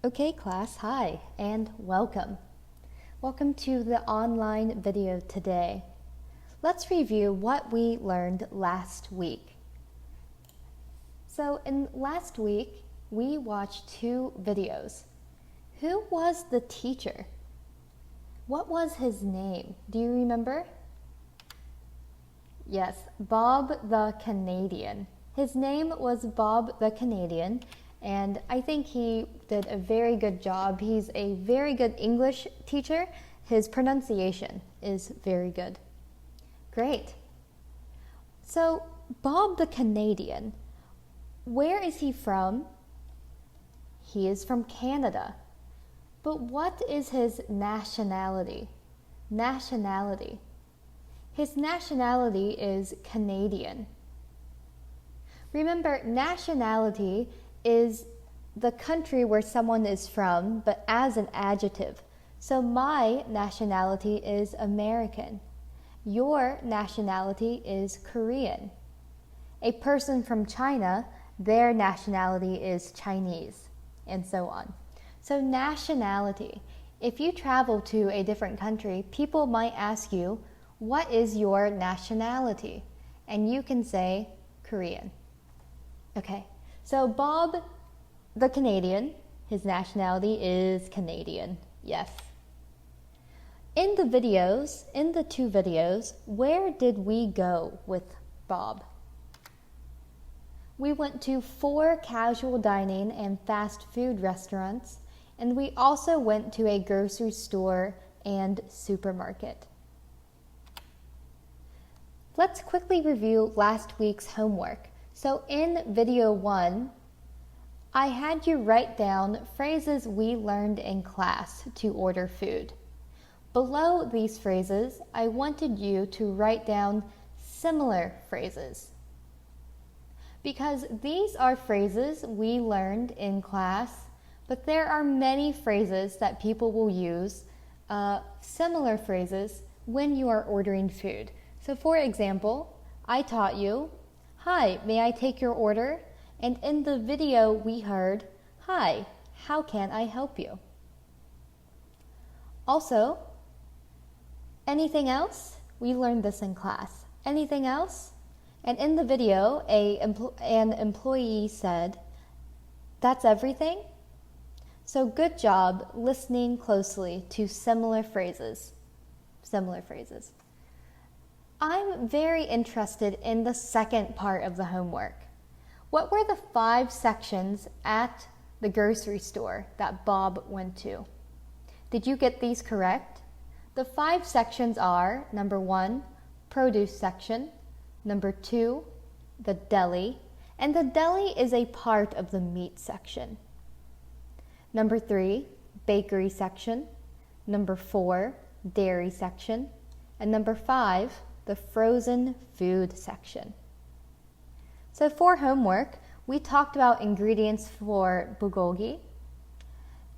Okay class, hi and welcome. Welcome to the online video today. Let's review what we learned last week. So in last week, we watched two videos. Who was the teacher? What was his name? Do you remember? Yes, Bob the Canadian. His name was Bob the Canadian, and I think he did a very good job. He's a very good English teacher. His pronunciation is very good. Great. So, Bob the Canadian, where is he from? He is from Canada. But what is his nationality? Nationality. His nationality is Canadian. Remember, nationality is the country where someone is from, but as an adjective. So my nationality is American. Your nationality is Korean. A person from China, their nationality is Chinese, and so on. So nationality. If you travel to a different country, people might ask you, what is your nationality? And you can say Korean. Okay, so Bob the Canadian, his nationality is Canadian, yes. In the two videos, where did we go with Bob? We went to 4 casual dining and fast food restaurants, and we also went to a grocery store and supermarket. Let's quickly review last week's homework. So in video 1, I had you write down phrases we learned in class to order food. Below these phrases, I wanted you to write down similar phrases. Because these are phrases we learned in class, but there are many phrases that people will use, similar phrases, when you are ordering food. So for example, I taught you, "Hi, may I take your order?" And in the video we heard, "Hi, how can I help you?" Also, anything else? We learned this in class. Anything else? And in the video, an employee said, "That's everything?" So good job listening closely to similar phrases. Similar phrases. I'm very interested in the second part of the homework. What were the 5 sections at the grocery store that Bob went to? Did you get these correct? The 5 sections are, number 1, produce section, number 2, the deli, and the deli is a part of the meat section. Number 3, bakery section, number 4, dairy section, and number 5, the frozen food section. So for homework, we talked about ingredients for bulgogi.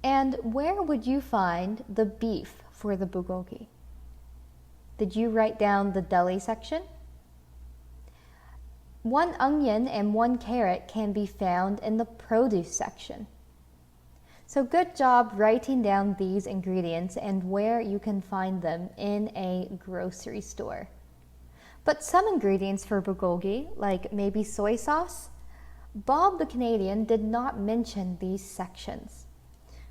And where would you find the beef for the bulgogi? Did you write down the deli section? 1 onion and 1 carrot can be found in the produce section. So good job writing down these ingredients and where you can find them in a grocery store. But some ingredients for bulgogi, like maybe soy sauce, Bob the Canadian did not mention these sections.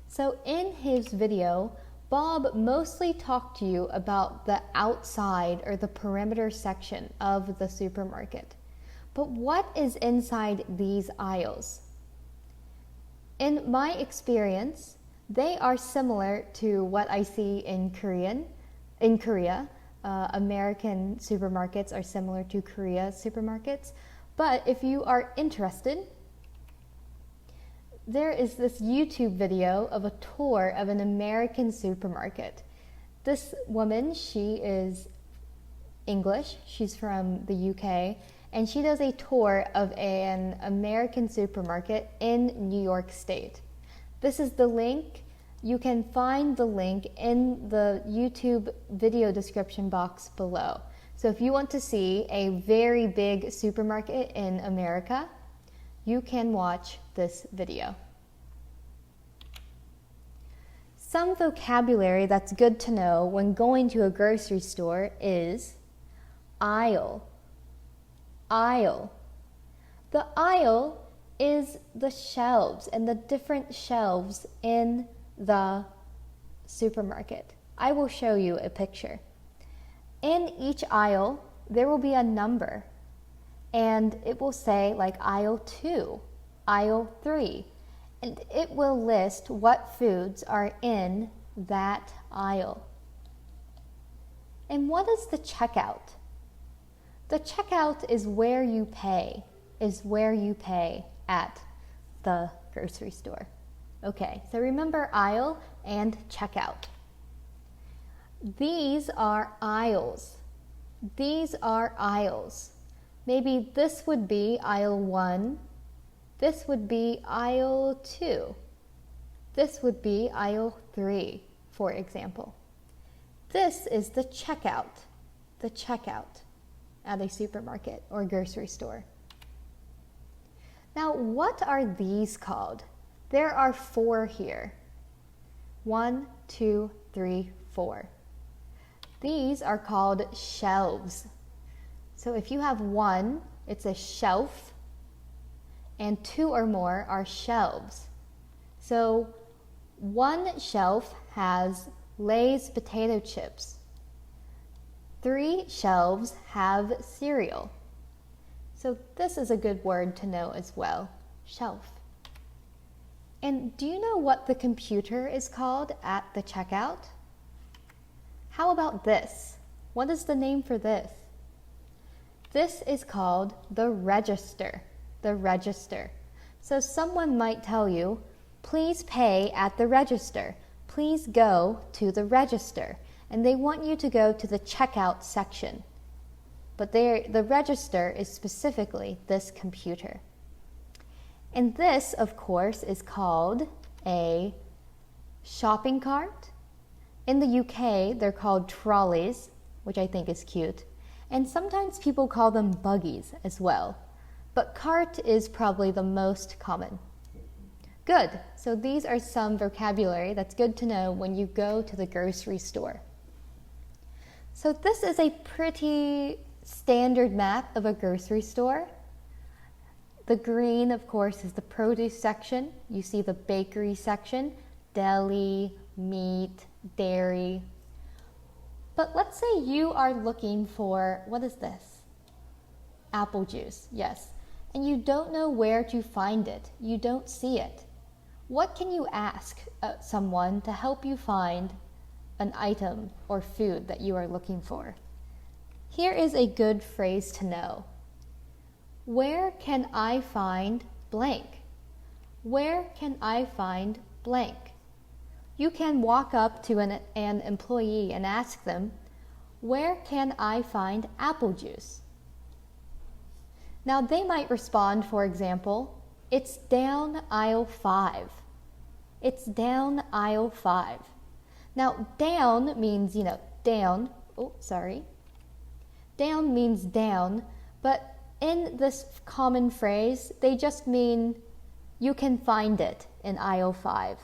So in his video, Bob mostly talked to you about the outside or the perimeter section of the supermarket. But what is inside these aisles? In my experience, they are similar to what I see in Korea. American supermarkets are similar to Korea supermarkets. But if you are interested, there is this YouTube video of a tour of an American supermarket. This woman, she is English, she's from the UK, and she does a tour of an American supermarket in New York State. This is the link. You can find the link in the YouTube video description box below. So if you want to see a very big supermarket in America, you can watch this video. Some vocabulary that's good to know when going to a grocery store is aisle. Aisle. The aisle is the shelves and the different shelves in the supermarket. I will show you a picture. In each aisle, there will be a number, and it will say like aisle 2, aisle 3, and it will list what foods are in that aisle. And what is the checkout? The checkout is where you pay at the grocery store. Okay, so remember aisle and checkout. These are aisles. These are aisles. Maybe this would be aisle 1. This would be aisle 2. This would be aisle 3, for example. This is the checkout at a supermarket or grocery store. Now, what are these called? There are 4 here. 1, 2, 3, 4. These are called shelves. So if you have 1, it's a shelf, and 2 or more are shelves. So 1 shelf has Lay's potato chips. 3 shelves have cereal. So this is a good word to know as well, shelf. And do you know what the computer is called at the checkout? How about this? What is the name for this? This is called the register. The register. So someone might tell you, please pay at the register. Please go to the register. And they want you to go to the checkout section. But the register is specifically this computer. And this, of course, is called a shopping cart. In the UK, they're called trolleys, which I think is cute. And sometimes people call them buggies as well. But cart is probably the most common. Good. So these are some vocabulary that's good to know when you go to the grocery store. So this is a pretty standard map of a grocery store. The green, of course, is the produce section. You see the bakery section, deli, meat, dairy. But let's say you are looking for, what is this? Apple juice, yes. And you don't know where to find it. You don't see it. What can you ask someone to help you find an item or food that you are looking for? Here is a good phrase to know. Where can I find blank? Where can I find blank? You can walk up to an employee and ask them, where can I find apple juice? Now they might respond, for example, it's down aisle 5. It's down aisle 5. Now down means, down. Oh, sorry. Down means down, but in this common phrase, they just mean you can find it in aisle 5.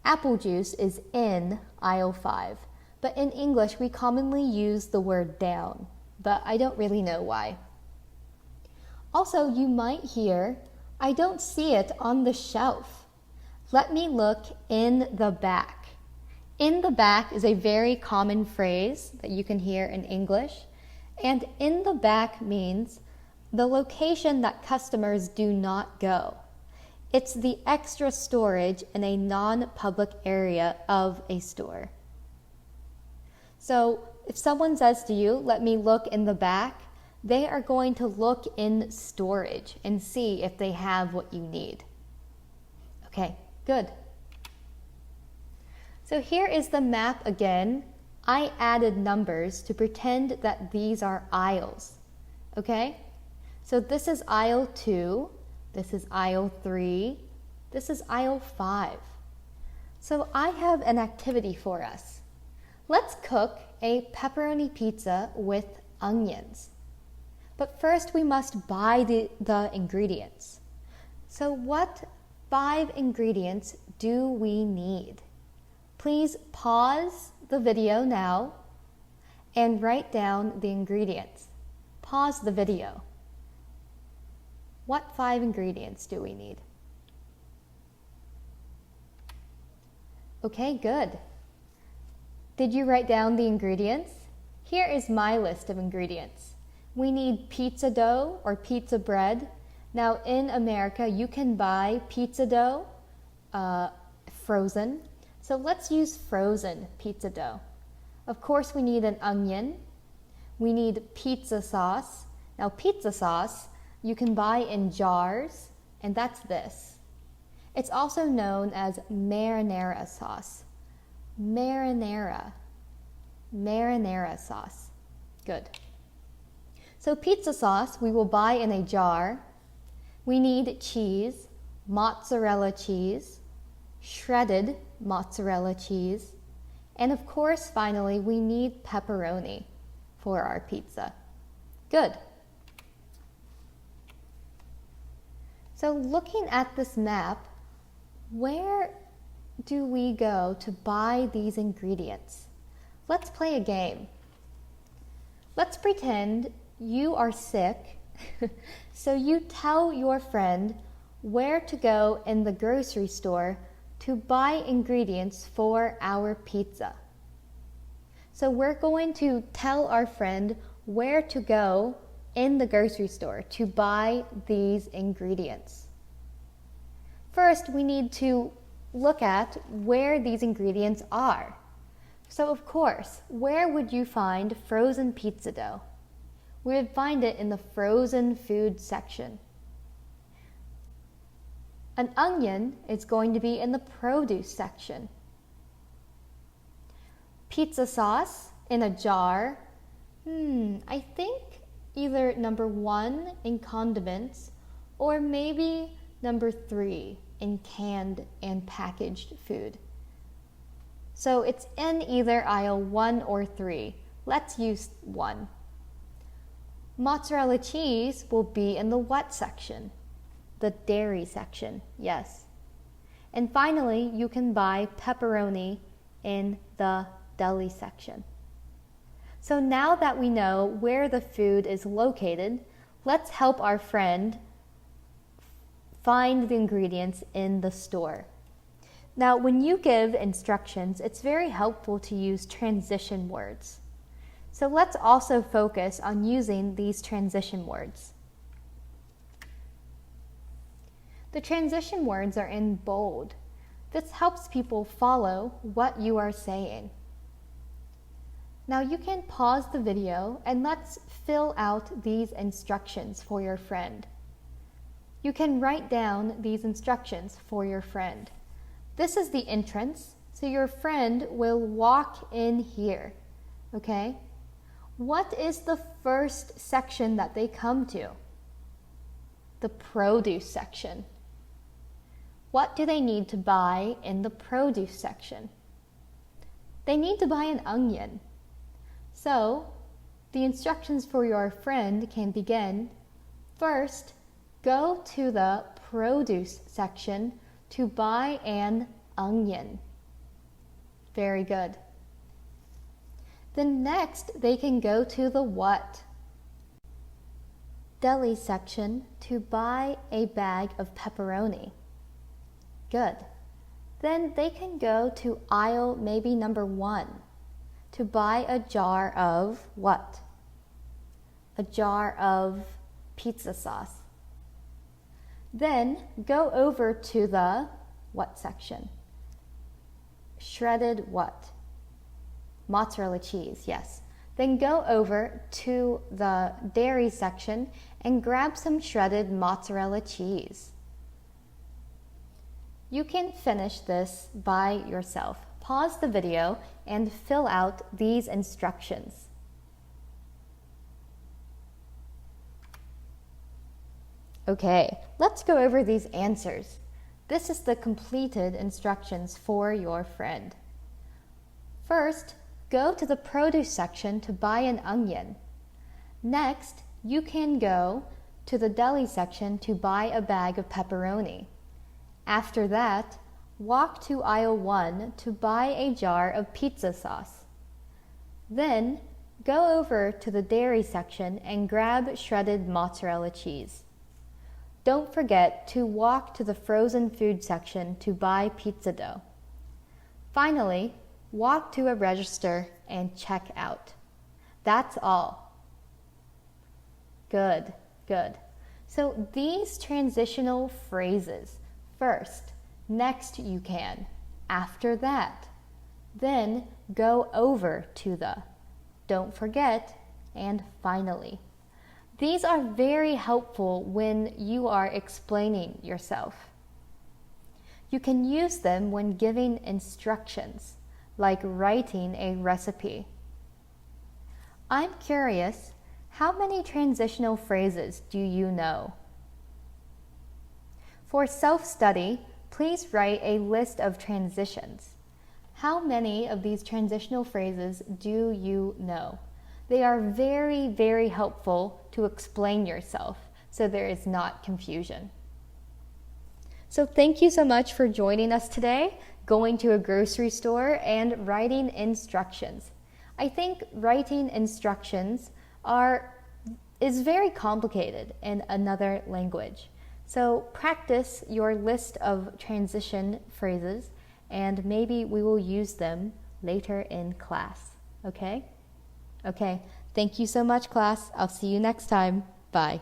Apple juice is in aisle 5, but in English we commonly use the word down, but I don't really know why. Also, you might hear, I don't see it on the shelf. Let me look in the back. In the back is a very common phrase that you can hear in English, and in the back means the location that customers do not go. It's the extra storage in a non-public area of a store. So if someone says to you, let me look in the back, they are going to look in storage and see if they have what you need. Okay, good. So here is the map again. I added numbers to pretend that these are aisles. Okay? So this is aisle 2. This is aisle 3. This is aisle 5. So I have an activity for us. Let's cook a pepperoni pizza with onions. But first we must buy the ingredients. So what 5 ingredients do we need? Please pause the video now and write down the ingredients. Pause the video. What 5 ingredients do we need? Okay, good. Did you write down the ingredients? Here is my list of ingredients. We need pizza dough or pizza bread. Now in America, you can buy pizza dough frozen. So let's use frozen pizza dough. Of course, we need an onion. We need pizza sauce. Now pizza sauce, you can buy in jars, and that's this. It's also known as marinara sauce. Marinara sauce. Good. So pizza sauce we will buy in a jar. We need cheese, mozzarella cheese, shredded mozzarella cheese, and of course, finally, we need pepperoni for our pizza. Good. So looking at this map, where do we go to buy these ingredients? Let's play a game. Let's pretend you are sick, so you tell your friend where to go in the grocery store to buy ingredients for our pizza. So we're going to tell our friend where to go in the grocery store to buy these ingredients. First, we need to look at where these ingredients are. So of course, where would you find frozen pizza dough? We would find it in the frozen food section. An onion is going to be in the produce section. Pizza sauce in a jar. I think either number 1 in condiments or maybe number 3 in canned and packaged food. So it's in either aisle 1 or 3. Let's use 1. Mozzarella cheese will be in the what section? The dairy section, yes. And finally, you can buy pepperoni in the deli section. So now that we know where the food is located, let's help our friend find the ingredients in the store. Now, when you give instructions, it's very helpful to use transition words. So let's also focus on using these transition words. The transition words are in bold. This helps people follow what you are saying. Now you can pause the video and let's fill out these instructions for your friend. You can write down these instructions for your friend. This is the entrance, so your friend will walk in here, okay? What is the first section that they come to? The produce section. What do they need to buy in the produce section? They need to buy an onion. So, the instructions for your friend can begin. First, go to the produce section to buy an onion. Very good. Then next, they can go to the what? Deli section to buy a bag of pepperoni. Good. Then they can go to aisle maybe number 1 to buy a jar of what? A jar of pizza sauce. Then go over to the what section? Shredded what? Mozzarella cheese, yes. Then go over to the dairy section and grab some shredded mozzarella cheese. You can finish this by yourself. Pause the video and fill out these instructions. Okay, let's go over these answers. This is the completed instructions for your friend. First, go to the produce section to buy an onion. Next, you can go to the deli section to buy a bag of pepperoni. After that, walk to aisle 1 to buy a jar of pizza sauce. Then, go over to the dairy section and grab shredded mozzarella cheese. Don't forget to walk to the frozen food section to buy pizza dough. Finally, walk to a register and check out. That's all. Good, good. So these transitional phrases, first, next you can, after that, then go over to the, don't forget, and finally. These are very helpful when you are explaining yourself. You can use them when giving instructions, like writing a recipe. I'm curious, how many transitional phrases do you know? For self-study, please write a list of transitions. How many of these transitional phrases do you know? They are very, very helpful to explain yourself so there is not confusion. So thank you so much for joining us today, going to a grocery store and writing instructions. I think writing instructions is very complicated in another language. So practice your list of transition phrases and maybe we will use them later in class. Okay? Okay, thank you so much, class. I'll see you next time. Bye.